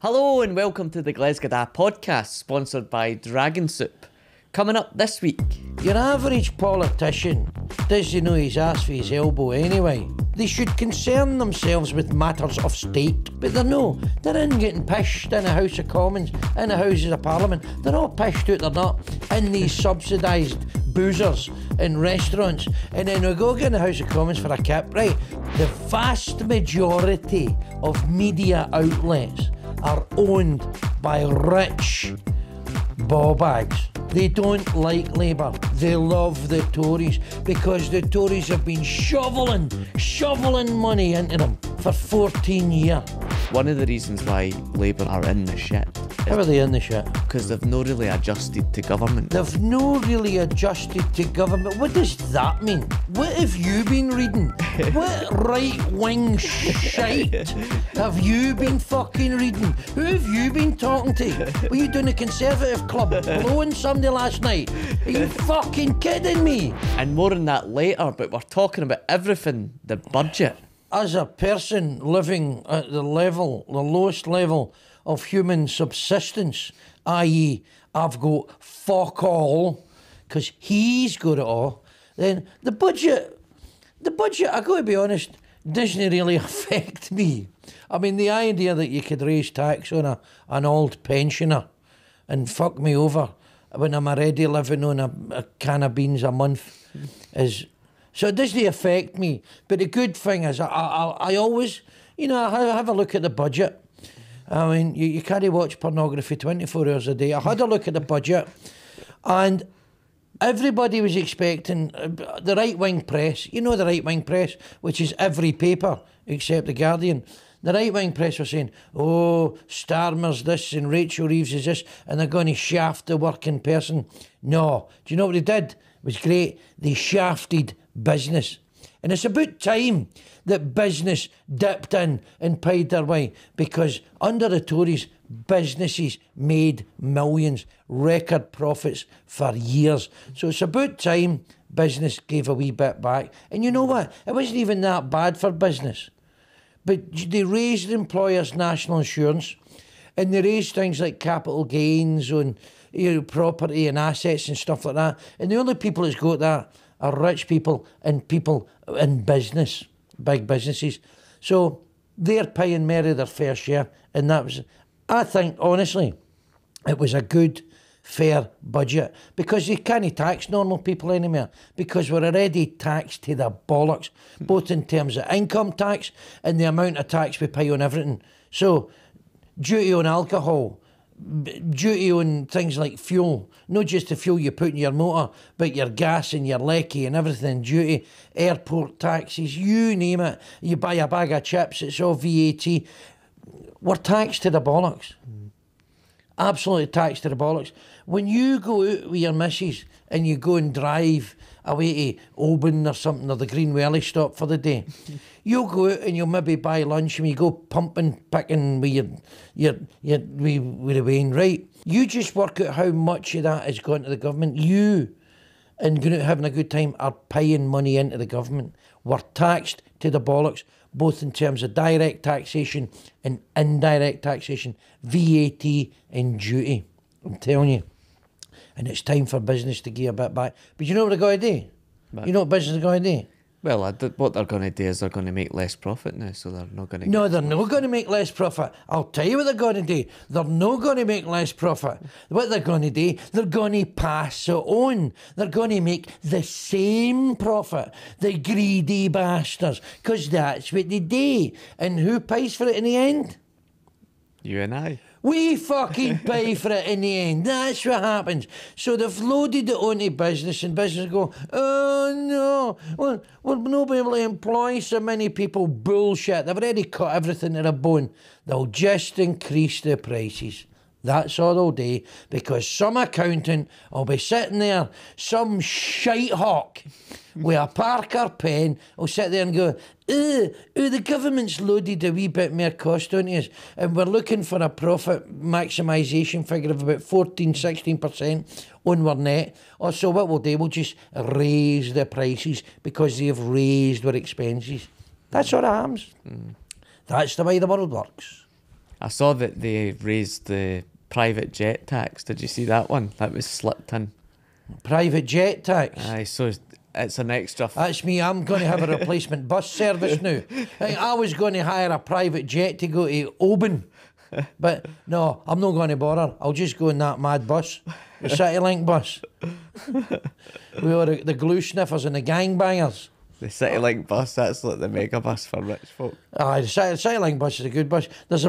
Hello and welcome to the Glesga podcast, sponsored by Dragon Soup. Coming up this week. Your average politician doesn't know his ass for his elbow anyway. They should concern themselves with matters of state, but they're in getting pished in a House of Commons, in the Houses of Parliament. They're all pished out their nut in these subsidised boozers in restaurants, and then we go get in the House of Commons for a kip, right? The vast majority of media outlets are owned by rich ballbags. They don't like Labour. They love the Tories because the Tories have been shoveling money into them for 14 years. One of the reasons why Labour are in the shit. How are they in the shit? Because they've not really adjusted to government. They've no really adjusted to government. What does that mean? What have you been reading? What right-wing shite have you been fucking reading? Who have you been talking to? Were you doing a Conservative club blowing somebody last night? Are you fucking kidding me? And more on that later, but we're talking about everything, the budget. As a person living at the lowest level of human subsistence, i.e. I've got fuck all, because he's got it all, then the budget, I got to be honest, doesn't really affect me. I mean, the idea that you could raise tax on an old pensioner and fuck me over when I'm already living on a can of beans a month is... So it doesn't affect me. But the good thing is I always, I have a look at the budget. I mean, you can't watch pornography 24 hours a day. I had a look at the budget and everybody was expecting the right-wing press, the right-wing press, which is every paper except The Guardian. The right-wing press were saying, oh, Starmer's this and Rachel Reeves is this, and they're going to shaft the working person. No. Do you know what they did? It was great. They shafted business. And it's about time that business dipped in and paid their way, because under the Tories, businesses made millions, record profits for years. So it's about time business gave a wee bit back. And you know what? It wasn't even that bad for business. But they raised employers' national insurance, and they raised things like capital gains on property and assets and stuff like that. And the only people that's got that are rich people and people in business, big businesses. So they're paying more of their fair share. And that was, I think, honestly, it was a good, fair budget, because you can't tax normal people anymore, because we're already taxed to the bollocks, both in terms of income tax and the amount of tax we pay on everything. So duty on alcohol, duty on things like fuel, not just the fuel you put in your motor, but your gas and your lecky and everything, duty, airport taxes, you name it. You buy a bag of chips, it's all VAT. We're taxed to the bollocks. Absolutely taxed to the bollocks. When you go out with your missus and you go and drive away to Oban or something, or the Green Welly stop for the day, you'll go out and you'll maybe buy lunch and you go pumping, picking with the Wayne, right? You just work out how much of that is going to the government. You, and going out having a good time, are paying money into the government. We're taxed to the bollocks, both in terms of direct taxation and indirect taxation, VAT and duty. I'm telling you. And it's time for business to give a bit back. But you know what they're going to do? What? You know what business is going to do? Well, what they're going to do is they're going to make less profit now, so they're not going to... No, they're not going to make less profit. I'll tell you what they're going to do. They're not going to make less profit. What they're going to do, they're going to pass it on. They're going to make the same profit. The greedy bastards. Because that's what they do. And who pays for it in the end? You and I. We fucking pay for it in the end. That's what happens. So they've loaded it onto business, and business go, oh no, we'll not be able to employ so many people. Bullshit. They've already cut everything to the bone. They'll just increase the prices. That's all they'll do, because some accountant will be sitting there, some shite hawk with a Parker pen will sit there and go, the government's loaded a wee bit more cost on us, and we're looking for a profit maximisation figure of about 14-16% on our net. Or so what we'll do, we'll just raise the prices because they've raised our expenses. That's what happens. That's the way the world works. I saw that they raised the private jet tax. Did you see that one? That was slipped in. Private jet tax. Aye, so it's an extra. That's me. I'm going to have a replacement bus service now. I was going to hire a private jet to go to Oban. But no, I'm not going to bother. I'll just go in that mad bus. The CityLink bus. We are the glue sniffers and the gangbangers. The CityLink bus, that's like the mega bus for rich folk. Aye, the CityLink bus is a good bus. There's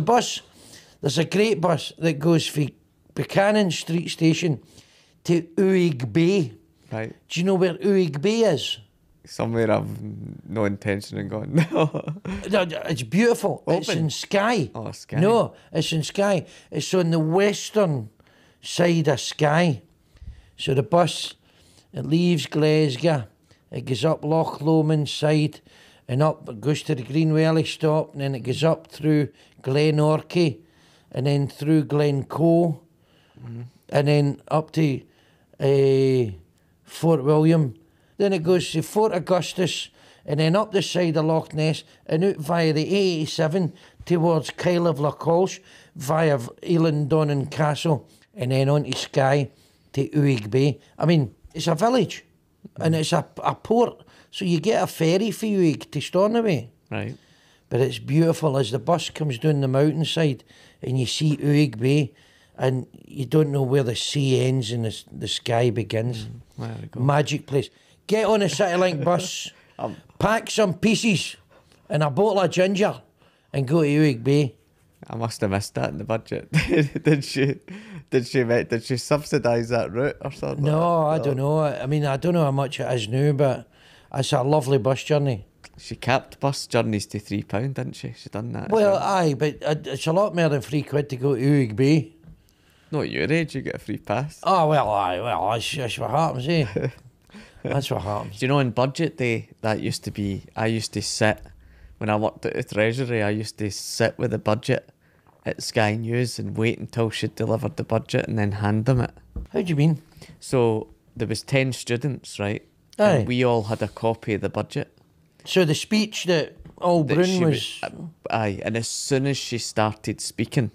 a great bus that goes from Buchanan Street Station to Uig Bay. Right. Do you know where Uig Bay is? Somewhere I've no intention of going. No. It's beautiful. Open. It's in Skye. Oh, Skye. No, it's in Skye. It's on the western side of Skye. So the bus, it leaves Glesga, it goes up Loch Lomond side and up, it goes to the Greenwelly stop, and then it goes up through Glenorchy and then through Glencoe and then up to Fort William. Then it goes to Fort Augustus and then up the side of Loch Ness and out via the A87 towards Kyle of Lacolche via Elan Donnan Castle and then on to Skye to Uig Bay. I mean, it's a village and it's a port, so you get a ferry for Uig to Stornoway. Right. But it's beautiful as the bus comes down the mountainside and you see Uig Bay and you don't know where the sea ends and the sky begins. There we go. Magic place. Get on a CityLink bus, pack some pieces and a bottle of ginger and go to Uig Bay. I must have missed that in the budget. Did she subsidise that route or something? No, I don't know. I mean, I don't know how much it is now, but it's a lovely bus journey. She capped bus journeys to £3, didn't she? She done that. Well, aye, but it's a lot more than £3 to go to Uig Bay. No, at your age, you get a free pass. Oh, well, aye, well, that's what happens, eh? That's what happens. Do you know, on budget day, that used to be, I used to sit, when I worked at the Treasury, I used to sit with the budget at Sky News and wait until she'd delivered the budget and then hand them it. How do you mean? So there was 10 students, right? Aye. And we all had a copy of the budget. So the speech that that Brun she was... Aye, and as soon as she started speaking,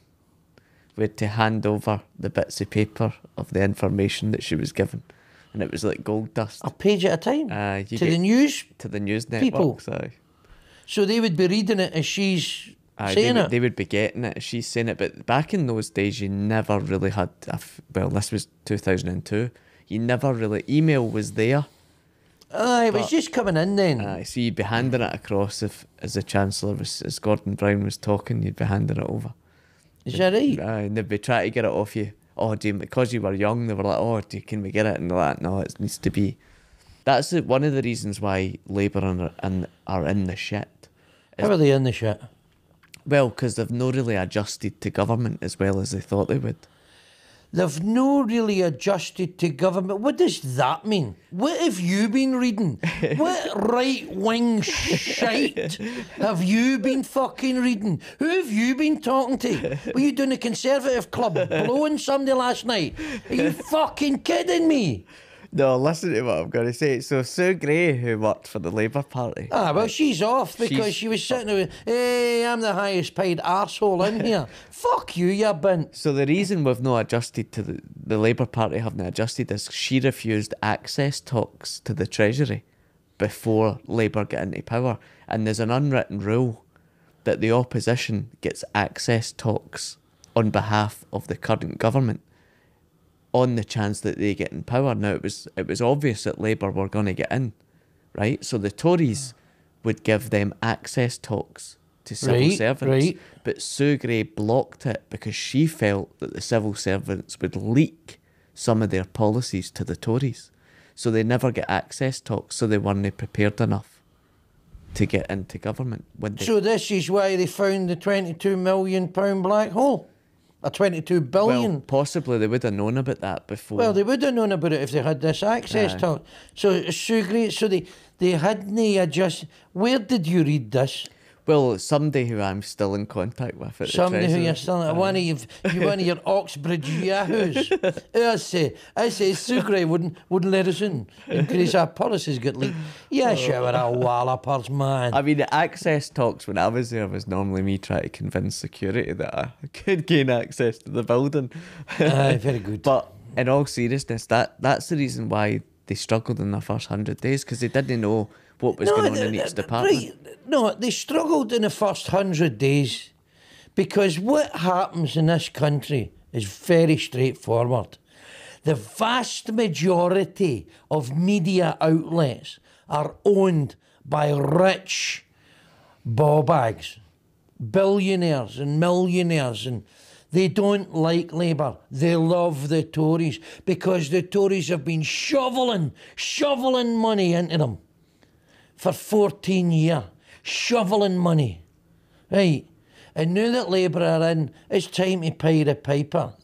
we had to hand over the bits of paper of the information that she was given. And it was like gold dust. A page at a time? You to get the news? to the news people. networks, aye. So they would be reading it as she's Aye, saying it? they would be getting it as she's saying it. But back in those days, you never really had... well, this was 2002. You never really... Email was there. Aye, it was just coming in then. Aye, so you'd be handing it across if, as the Chancellor, as Gordon Brown was talking, you'd be handing it over. Is that right? Aye, and they'd be trying to get it off you. Oh, because you were young, they were like, oh, can we get it? And they're like, no, it needs to be. That's one of the reasons why Labour are in the shit. How are they in the shit? Well, because they've not really adjusted to government as well as they thought they would. They've no really adjusted to government. What does that mean? What have you been reading? What right-wing shite have you been fucking reading? Who have you been talking to? Were you doing the Conservative Club blowing somebody last night? Are you fucking kidding me? No, listen to what I'm going to say. So Sue Gray, who worked for the Labour Party... Well, she's off because she was sitting there, hey, I'm the highest paid arsehole in here. Fuck you, you bint. So the reason we've not adjusted to the Labour Party haven't adjusted is she refused access talks to the Treasury before Labour got into power. And there's an unwritten rule that the opposition gets access talks on behalf of the current government on the chance that they get in power. Now, it was obvious that Labour were going to get in, right? So the Tories would give them access talks to civil servants. Right. But Sue Gray blocked it because she felt that the civil servants would leak some of their policies to the Tories. So they never get access talks, so they weren't prepared enough to get into government. So this is why they found the £22 million black hole? A 22 billion. Well, possibly they would have known about that before. Well, they would have known about it if they had this access to it. So it's so great. So they hadn't adjusted. Where did you read this? Well, somebody who I'm still in contact with at the Somebody who Treasury. you're still one of your Oxbridge yahoos. I say, Sucre wouldn't let us in case our policies get leaked. Yeah, shower our wallopers, man. I mean, the access talks when I was there was normally me trying to convince security that I could gain access to the building. Aye, very good. But in all seriousness, that's the reason why they struggled in the first 100 days, because they didn't know what was going on in each department. Right. No, they struggled in the first 100 days because what happens in this country is very straightforward. The vast majority of media outlets are owned by rich ballbags, billionaires and millionaires, and they don't like Labour. They love the Tories because the Tories have been shoveling money into them for 14 years. Shoveling money. Right. And now that Labour are in, it's time to pay the piper.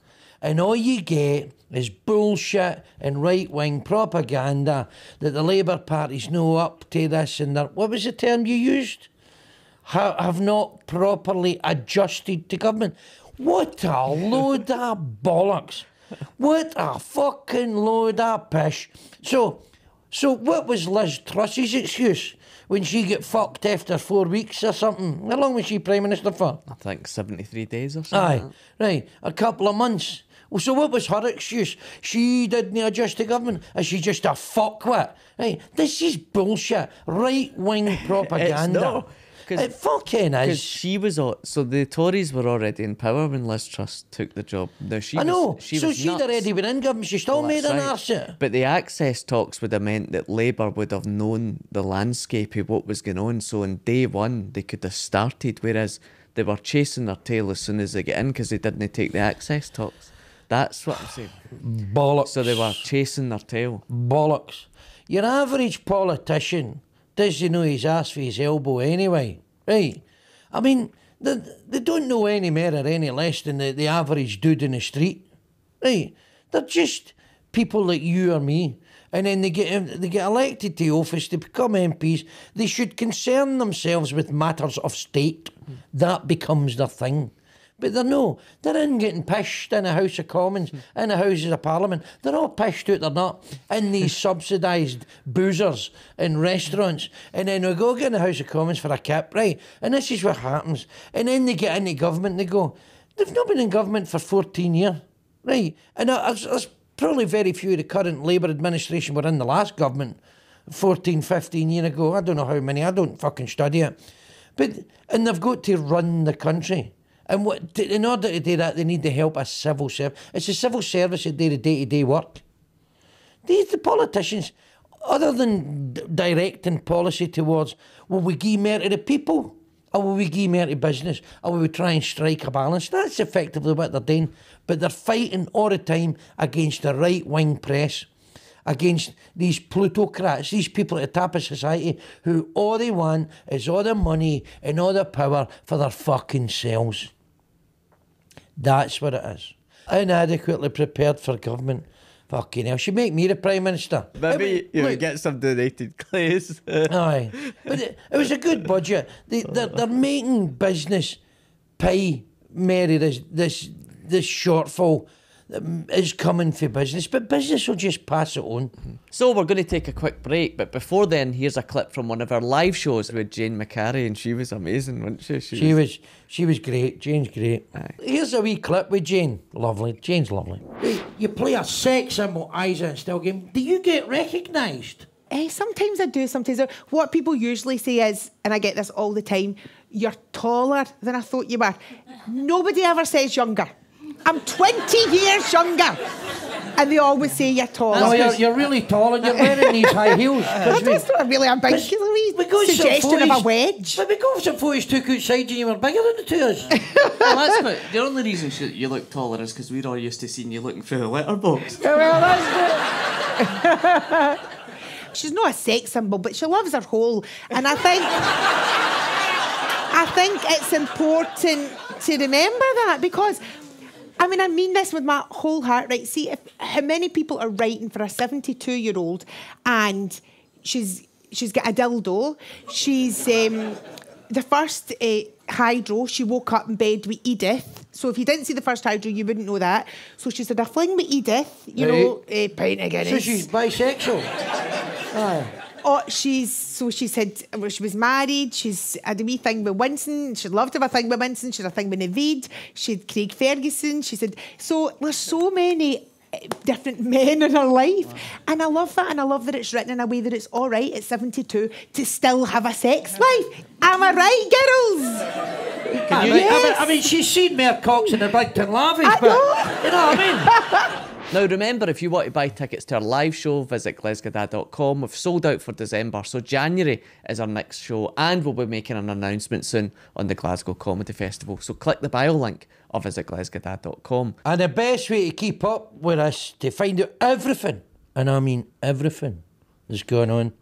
And all you get is bullshit and right-wing propaganda that the Labour Party's no up to this and that. What was the term you used? Have not properly adjusted to government. What a load of bollocks. What a fucking load of pish. So what was Liz Truss's excuse when she get fucked after 4 weeks or something? How long was she Prime Minister for? I think 73 days or something. Aye, right, a couple of months. Well, so what was her excuse? She didn't adjust to government. Is she just a fuckwit? Right, this is bullshit. Right-wing propaganda. It's not. It fucking is. Because she was so the Tories were already in power when Liz Truss took the job. Now I know. She'd already been in government. She still made an arse of it. But the access talks would have meant that Labour would have known the landscape of what was going on. So on day one, they could have started, whereas they were chasing their tail as soon as they get in because they didn't take the access talks. That's what I'm saying. Bollocks. So they were chasing their tail. Bollocks. Your average politician doesn't know his ass for his elbow anyway, right? I mean, they don't know any more or any less than the average dude in the street, right? They're just people like you or me, and then they get elected to office, they become MPs. They should concern themselves with matters of state. That becomes their thing. But they're in getting pished in the House of Commons, in the Houses of Parliament. They're all pished out their nut in these subsidised boozers in restaurants. And then we go get in the House of Commons for a kip, right? And this is what happens. And then they get into government and they go, they've not been in government for 14 years, right? And there's probably very few of the current Labour administration were in the last government 14, 15 years ago. I don't know how many, I don't fucking study it. And they've got to run the country. And in order to do that, they need the help of civil service. It's the civil service that do the day-to-day work. The politicians, other than directing policy towards, will we give more to the people, or will we give more to business, or will we try and strike a balance? That's effectively what they're doing. But they're fighting all the time against the right-wing press, against these plutocrats, these people at the top of society who all they want is all the money and all the power for their fucking selves. That's what it is. Inadequately prepared for government. Fucking hell. Should make me the Prime Minister. Maybe you would get some donated clays. Aye. But it was a good budget. They're making business pay Mary this shortfall is coming for business, but business will just pass it on. So we're going to take a quick break, but before then, here's a clip from one of our live shows with Jane McCarry, and she was amazing, wasn't she? She was great. Jane's great. Aye. Here's a wee clip with Jane. Lovely. Jane's lovely. You play a sex symbol, Isa, and still game. Do you get recognised? Sometimes I do, sometimes I don't. What people usually say is, and I get this all the time, you're taller than I thought you were. Nobody ever says younger. I'm 20 years younger. And they always say you're taller. No, you're really tall and you're wearing these high heels. That's not really a big suggestion of a wedge. But we got some photos took outside and you were bigger than the two of us. Well, that's not, the only reason you look taller is because we're all used to seeing you looking through the letterbox. Well, that's it. She's not a sex symbol, but she loves her hole. And I think it's important to remember that because I mean this with my whole heart, right? See, how many people are writing for a 72-year-old and she's got a dildo, she's the first hydro, she woke up in bed with Edith. So if you didn't see the first hydro, you wouldn't know that. So she's had a fling with Edith, you know, pint of Guinness. So she's bisexual. Aye. Oh, she was married, she's had a wee thing with Winston, she'd love to have a thing with Winston, she had a thing with Naveed, she had Craig Ferguson, she said, so there's so many different men in her life. And I love that, and I love that it's written in a way that it's all right at 72 to still have a sex life. Am I right, girls? I mean, she's seen more cocks in the Bigton Lavies, but you know what I mean? Now remember, if you want to buy tickets to our live show, visit glesga.com. We've sold out for December, so January is our next show, and we'll be making an announcement soon on the Glasgow Comedy Festival. So click the bio link or visit glesga.com. And the best way to keep up with us, to find out everything, and I mean everything that's going on,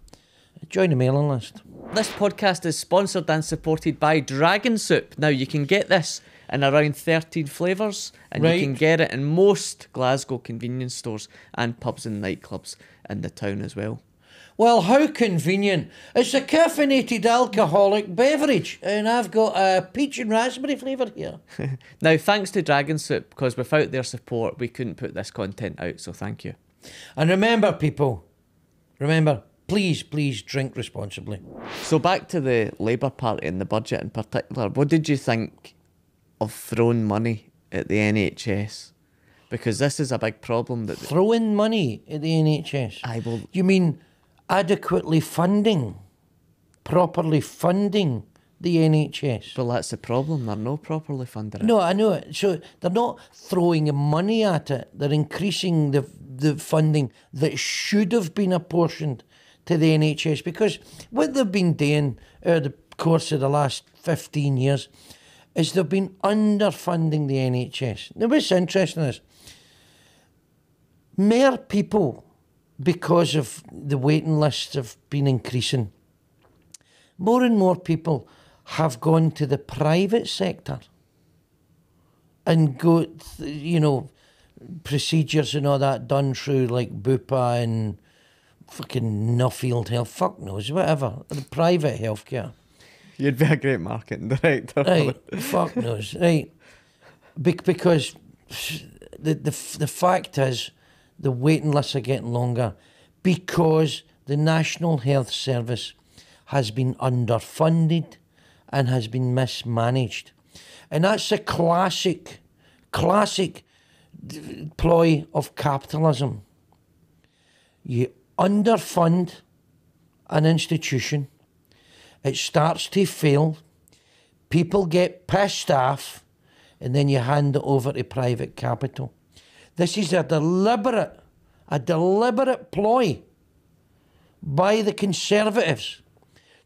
join the mailing list. This podcast is sponsored and supported by Dragon Soup. Now you can get this in around 13 flavours, and you can get it in most Glasgow convenience stores and pubs and nightclubs in the town as well. Well, how convenient. It's a caffeinated alcoholic beverage, and I've got a peach and raspberry flavour here. Now, thanks to Dragon Soup, because without their support, we couldn't put this content out, so thank you. And remember, people, please drink responsibly. So back to the Labour Party and the budget in particular. What did you think of throwing money at the NHS? Because this is a big problem. That Throwing money at the NHS? You mean adequately funding, properly funding the NHS? Well, that's the problem. They're not properly funding it. No, I know it. So they're not throwing money at it. They're increasing the funding that should have been apportioned to the NHS. Because what they've been doing over the course of the last 15 years is they've been underfunding the NHS. Now, what's interesting is more people, because of the waiting lists have been increasing, more and more people have gone to the private sector and got, you know, procedures and all that done through like Bupa and fucking Nuffield Health, fuck knows, whatever, the private healthcare. You'd be a great marketing director. Right, fuck knows, right. Because the fact is, the waiting lists are getting longer because the National Health Service has been underfunded and has been mismanaged. And that's a classic ploy of capitalism. You underfund an institution, it starts to fail, people get pissed off, and then you hand it over to private capital. This is a deliberate ploy by the Conservatives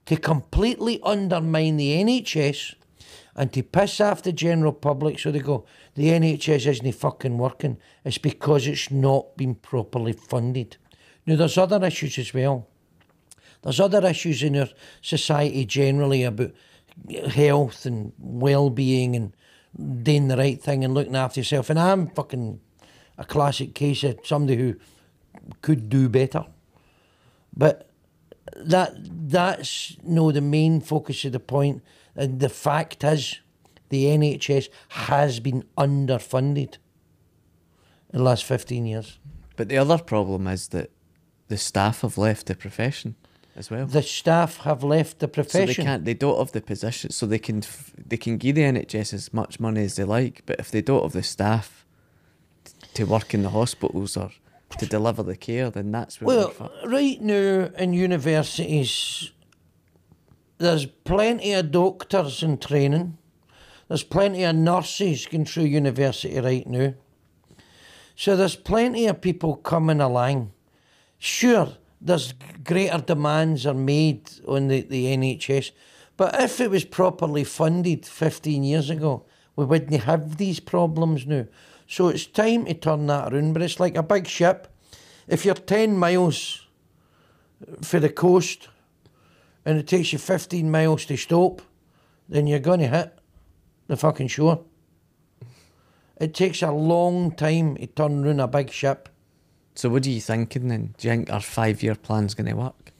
to completely undermine the NHS and to piss off the general public, so they go, the NHS isn't fucking working. It's because it's not been properly funded. Now, there's other issues as well. There's other issues in our society generally about health and well-being and doing the right thing and looking after yourself. And I'm fucking a classic case of somebody who could do better. But that's no the main focus of the point. And the fact is, the NHS has been underfunded in the last 15 years. But the other problem is that the staff have left the profession as well. The staff have left the profession. So they don't have the position, so they can give the NHS as much money as they like, but if they don't have the staff to work in the hospitals or to deliver the care, then that's where we're fucked. Right now in universities, there's plenty of doctors in training. There's plenty of nurses going through university right now. So there's plenty of people coming along. Sure, there's greater demands are made on the NHS, but if it was properly funded 15 years ago, we wouldn't have these problems now. So it's time to turn that around, but it's like a big ship. If you're 10 miles for the coast and it takes you 15 miles to stop, then you're going to hit the fucking shore. It takes a long time to turn around a big ship. So what are you thinking then? Do you think our 5-year plan's going to work?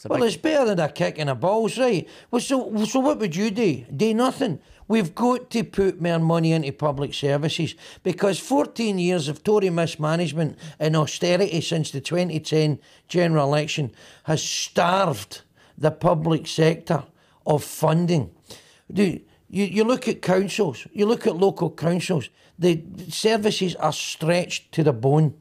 Well, it's better than a kick in the balls, right? Well, so what would you do? Do nothing. We've got to put more money into public services because 14 years of Tory mismanagement and austerity since the 2010 general election has starved the public sector of funding. You look at councils, you look at local councils, the services are stretched to the bone.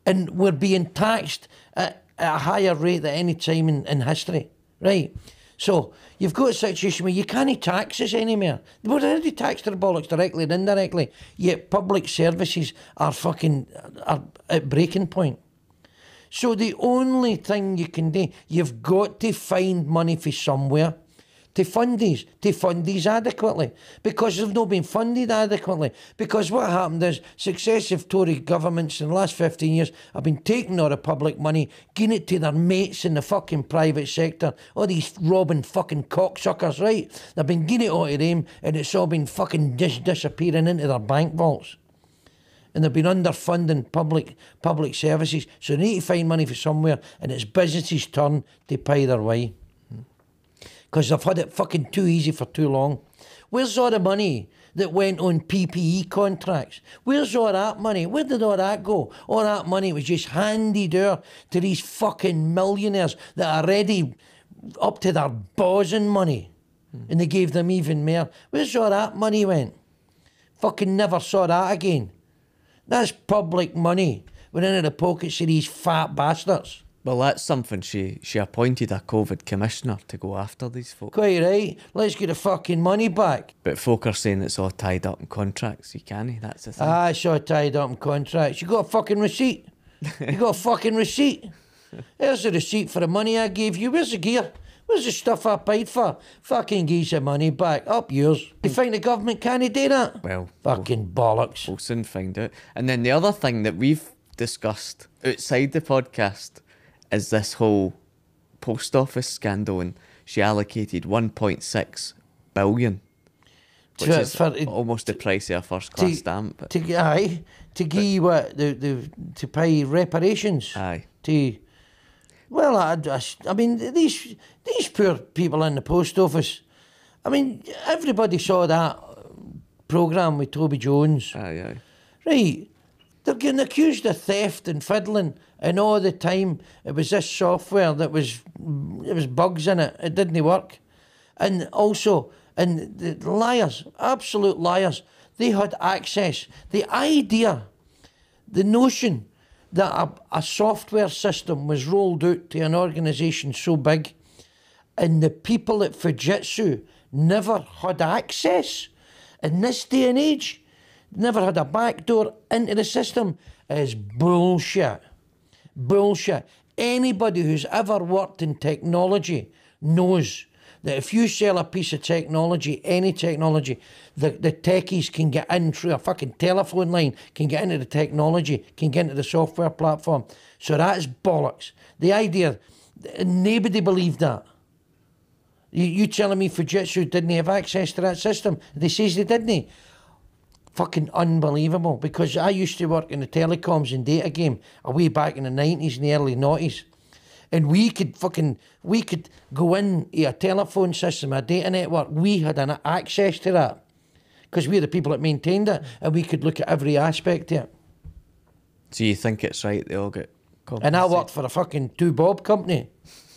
And we're being taxed at a higher rate than any time in history, right? So you've got a situation where you can't tax us anymore. We're already taxed their bollocks directly and indirectly, yet public services are at breaking point. So the only thing you can do, you've got to find money for somewhere to fund these adequately, because they've not been funded adequately. Because what happened is successive Tory governments in the last 15 years have been taking all the public money, giving it to their mates in the fucking private sector, all these robbing fucking cocksuckers, right? They've been giving it all to them, and it's all been fucking disappearing into their bank vaults. And they've been underfunding public services, so they need to find money for somewhere, and it's businesses' turn to pay their way. Because they've had it fucking too easy for too long. Where's all the money that went on PPE contracts? Where's all that money? Where did all that go? All that money was just handed over to these fucking millionaires that are already up to their balls in money. And they gave them even more. Where's all that money went? Fucking never saw that again. That's public money. Went into the pockets of these fat bastards. Well, that's something she appointed a COVID commissioner to go after these folk. Quite right. Let's get the fucking money back. But folk are saying it's all tied up in contracts. You can't. That's the thing. Ah, it's all tied up in contracts. You got a fucking receipt. You got a fucking receipt. There's the receipt for the money I gave you. Where's the gear? Where's the stuff I paid for? Fucking give the money back. Up yours. You think the government can't do that? Well, fucking bollocks. We'll soon find out. And then the other thing that we've discussed outside the podcast is this whole post office scandal, and she allocated 1.6 billion, which is almost the price of a first class stamp. To give what to pay reparations. Aye. Well, I mean these poor people in the post office. I mean, everybody saw that programme with Toby Jones. Aye. Right. They're getting accused of theft and fiddling, and all the time it was this software that was bugs in it. It didn't work. And also, and the liars, absolute liars, they had access. The idea, the notion that a software system was rolled out to an organisation so big, and the people at Fujitsu never had access in this day and age, never had a backdoor into the system, is bullshit. Bullshit. Anybody who's ever worked in technology knows that if you sell a piece of technology, any technology, the techies can get in through a fucking telephone line, can get into the technology, can get into the software platform. So that's bollocks. The idea, nobody believed that. You telling me Fujitsu didn't have access to that system? They says they didn't. Fucking unbelievable, because I used to work in the telecoms and data game way back in the 90s and the early 90s. And we could go in to a telephone system, a data network. We had an access to that because we're the people that maintained it, and we could look at every aspect of it. So you think it's right they all get compensated? And I worked for a fucking 2Bob company.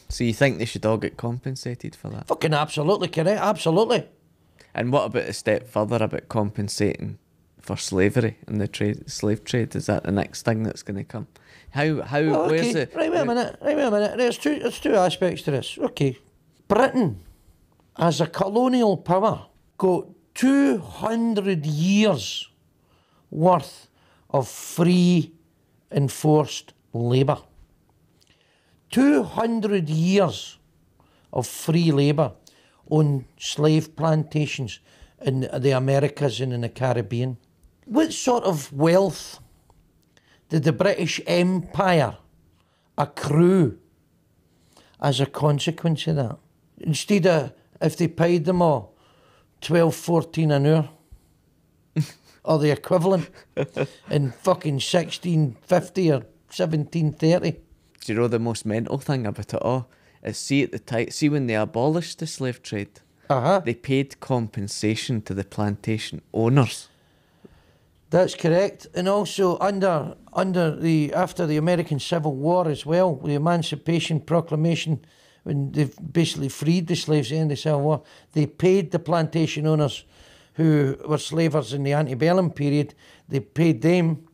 So you think they should all get compensated for that? Fucking absolutely correct, absolutely. And what about a step further about compensating for slavery and the slave trade? Is that the next thing that's going to come? Where's the... Right, wait a minute. There's two aspects to this. Okay. Britain, as a colonial power, got 200 years worth of free enforced labour. 200 years of free labour on slave plantations in the Americas and in the Caribbean. What sort of wealth did the British Empire accrue as a consequence of that? Instead of, if they paid them all $12, $14 an hour, or the equivalent in fucking 1650 or 1730. do you know the most mental thing about it all? Is see at the time, see when they abolished the slave trade, they paid compensation to the plantation owners. That's correct. And also after the American Civil War as well, the Emancipation Proclamation, when they basically freed the slaves at the end of the Civil War, they paid the plantation owners who were slavers in the antebellum period, they paid them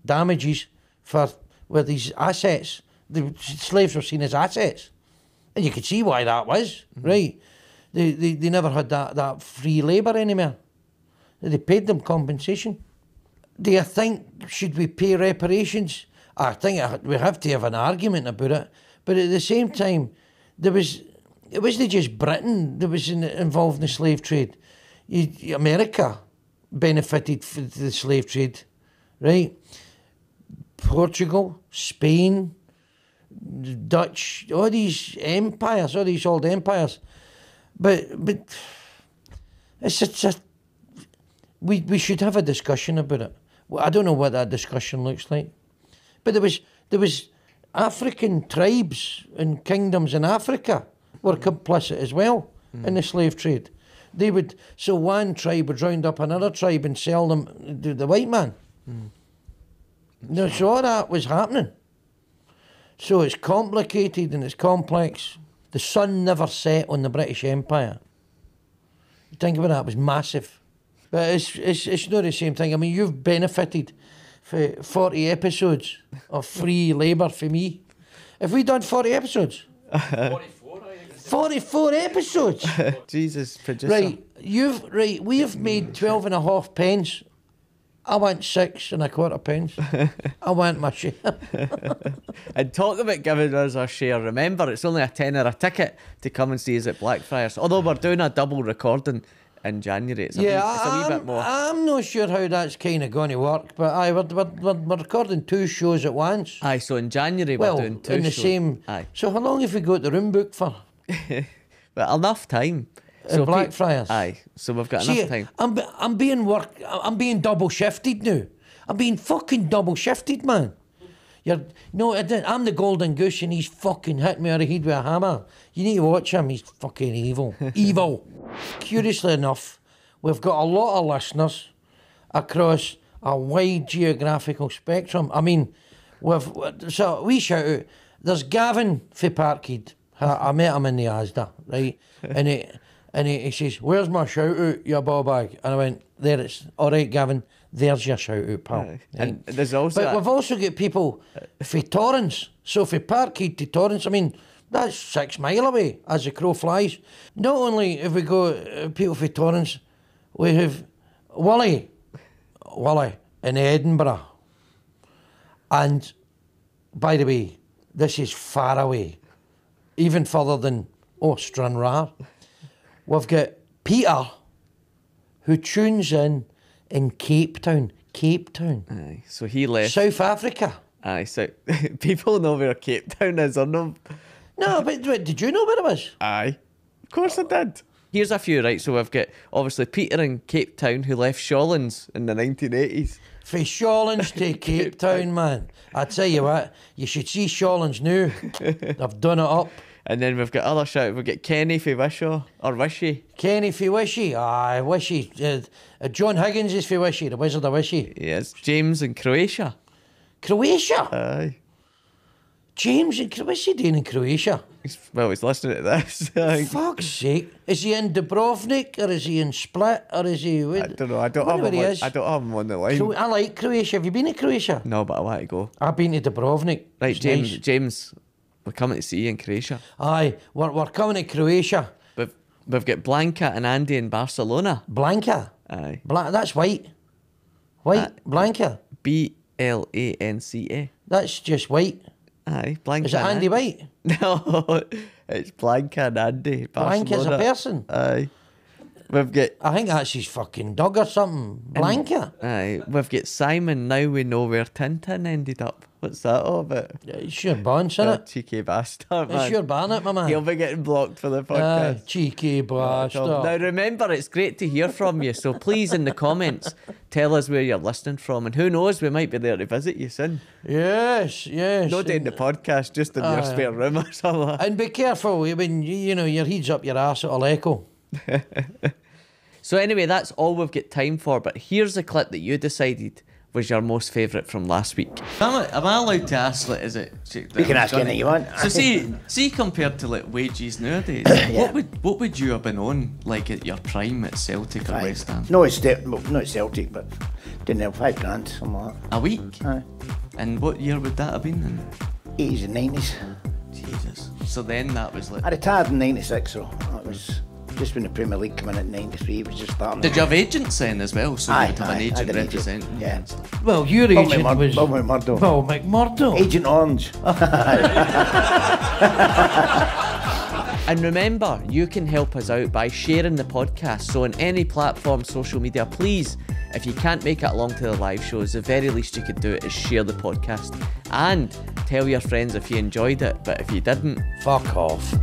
damages for these assets. The slaves were seen as assets. And you could see why that was, right? They never had that free labour anymore. They paid them compensation. Do you think, should we pay reparations? I think we have to have an argument about it. But at the same time, it wasn't just Britain that was involved in the slave trade. America benefited from the slave trade, right? Portugal, Spain, Dutch, all these empires, all these old empires. But we should have a discussion about it. Well, I don't know what that discussion looks like. But there was African tribes and kingdoms in Africa were complicit as well in the slave trade. So one tribe would round up another tribe and sell them to the white man. No, so all that was happening. So it's complicated and it's complex. The sun never set on the British Empire. Think about that, it was massive. But it's not the same thing. I mean, you've benefited for 40 episodes of free labour for me. Have we done 40 episodes? 44, I think. 44 episodes? Jesus, producer. Right, we've made 12.5 pence. I want 6.25 pence. I want my share. And talk about giving us our share. Remember, it's only a tenner a ticket to come and see us at Blackfriars. Although we're doing a double recording in January. It's a wee bit more. I'm not sure how that's kind of going to work, but we're recording 2 shows at once. Aye, so in January we're doing 2 in the shows. same. Aye. So how long have we got the room booked for? But enough time. In Blackfriars. Aye, so we've got enough time. I'm being double shifted now. I'm being fucking double shifted, man. I'm the golden goose and he's fucking hit me on the head with a hammer. You need to watch him, he's fucking evil. Evil. Curiously enough, we've got a lot of listeners across a wide geographical spectrum. I mean, so we shout out, there's Gavin for Parkhead. I met him in the Asda, right? And he says, "Where's my shout out, you ball bag?" And I went, "There it's all right, Gavin. There's your shout out, pal." Right. And there's also. But we've also got people for Torrance. So for Parkhead to Torrance, I mean, that's 6 mile away as the crow flies. Not only have we got people for Torrance, we have Wally in Edinburgh. And by the way, this is far away, even further than Stranraer. We've got Peter, who tunes in Cape Town. Aye, so he left. South Africa. Aye, so people know where Cape Town is, or no? No, but did you know where it was? Aye, of course I did. Here's a few, right? So we've got, obviously, Peter in Cape Town, who left Shawlands in the 1980s. For Shawlands to Cape Town, man. I tell you what, you should see Shawlands now. They've done it up. And then we've got other shout. We've got Kenny for Wishaw, or Wishy. Kenny for Wishy. Aye, Wishy. John Higgins is for Wishy, the Wizard of Wishy. Yes, James in Croatia. Croatia? Aye. James, what's he doing in Croatia? He's listening to this. Fuck's sake. Is he in Dubrovnik, or is he in Split, or is he... I don't know. I don't have him on the line. I like Croatia. Have you been to Croatia? No, but I want to go. I've been to Dubrovnik. Right, It's James. nice. James, we're coming to see you in Croatia. Aye, we're coming to Croatia. We've got Blanca and Andy in Barcelona. Blanca? Aye. That's white. White? Blanca? Blanca. That's just white. Aye, Blanca. Is it and Andy White? No, it's Blanca and Andy. Barcelona. Blanca's a person. Aye. We've got I think that's his fucking dog or something. Blanket. aye, we've got Simon. Now we know where Tintin ended up. What's that all about? It's your bunch, isn't That it? cheeky bastard, man. It's your bannet, my man. He'll be getting blocked for the podcast. Cheeky bastard. Now remember, it's great to hear from you, so please in the comments tell us where you're listening from, and who knows, we might be there to visit you soon. Yes. Not doing the podcast, just in your spare room or something. And be careful when your head's up your ass, it'll echo. So anyway, that's all we've got time for, but here's a clip that you decided was your most favourite from last week. Am I allowed to ask, like, is it... You can ask anything you want. So see compared to like wages nowadays, Yeah. what would you have been on, like, at your prime at Celtic or West Ham? No, it's not Celtic, but didn't have $5,000, something like A week? that. And what year would that have been then? 80s and 90s. Jesus. So then that was like... I retired in 96, so that was just when the Premier League came in at 93, it was just starting. Did you have agents then as well? So Aye, you would have an aye, I agent had an agent, representing you yeah. and stuff. Well, your Bob agent was... Bob McMurdo. Paul McMurdo. Agent Orange. And remember, you can help us out by sharing the podcast. So on any platform, social media, please, if you can't make it along to the live shows, the very least you could do is share the podcast. And tell your friends if you enjoyed it, but if you didn't, Fuck off.